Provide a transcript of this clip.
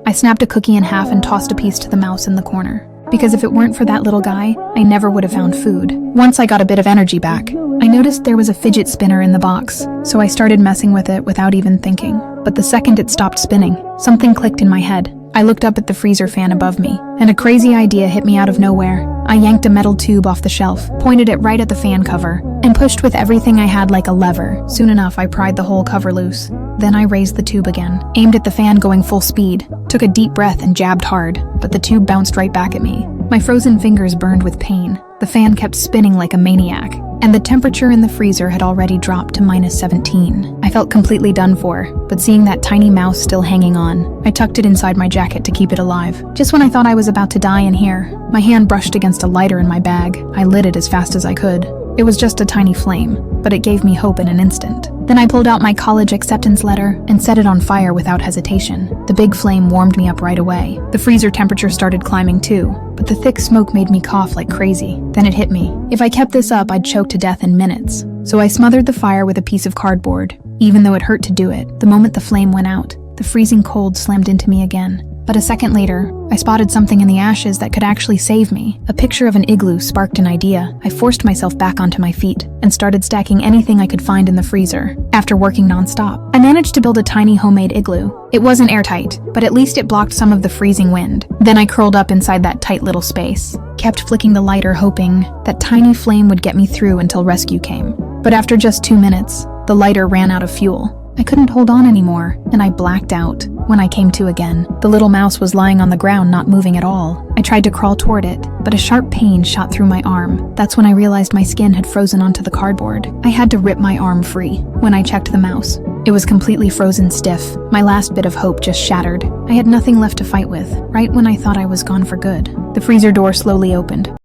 I snapped a cookie in half and tossed a piece to the mouse in the corner. Because if it weren't for that little guy, I never would have found food. Once I got a bit of energy back, I noticed there was a fidget spinner in the box, so I started messing with it without even thinking. But the second it stopped spinning, something clicked in my head. I looked up at the freezer fan above me, and a crazy idea hit me out of nowhere. I yanked a metal tube off the shelf, pointed it right at the fan cover, and pushed with everything I had like a lever. Soon enough, I pried the whole cover loose. Then I raised the tube again, aimed at the fan going full speed, took a deep breath and jabbed hard, but the tube bounced right back at me. My frozen fingers burned with pain. The fan kept spinning like a maniac, and the temperature in the freezer had already dropped to -17. I felt completely done for, but seeing that tiny mouse still hanging on, I tucked it inside my jacket to keep it alive. Just when I thought I was about to die in here, my hand brushed against a lighter in my bag. I lit it as fast as I could. It was just a tiny flame, but it gave me hope in an instant. Then I pulled out my college acceptance letter and set it on fire without hesitation. The big flame warmed me up right away. The freezer temperature started climbing too, but the thick smoke made me cough like crazy. Then it hit me. If I kept this up, I'd choke to death in minutes. So I smothered the fire with a piece of cardboard. Even though it hurt to do it, the moment the flame went out, the freezing cold slammed into me again. But a second later, I spotted something in the ashes that could actually save me. A picture of an igloo sparked an idea. I forced myself back onto my feet and started stacking anything I could find in the freezer. After working nonstop, I managed to build a tiny homemade igloo. It wasn't airtight, but at least it blocked some of the freezing wind. Then I curled up inside that tight little space, kept flicking the lighter hoping that tiny flame would get me through until rescue came. But after just 2 minutes, the lighter ran out of fuel. I couldn't hold on anymore, and I blacked out. When I came to again, the little mouse was lying on the ground, not moving at all. I tried to crawl toward it, but a sharp pain shot through my arm. That's when I realized my skin had frozen onto the cardboard. I had to rip my arm free. When I checked the mouse, it was completely frozen stiff. My last bit of hope just shattered. I had nothing left to fight with, right when I thought I was gone for good. The freezer door slowly opened.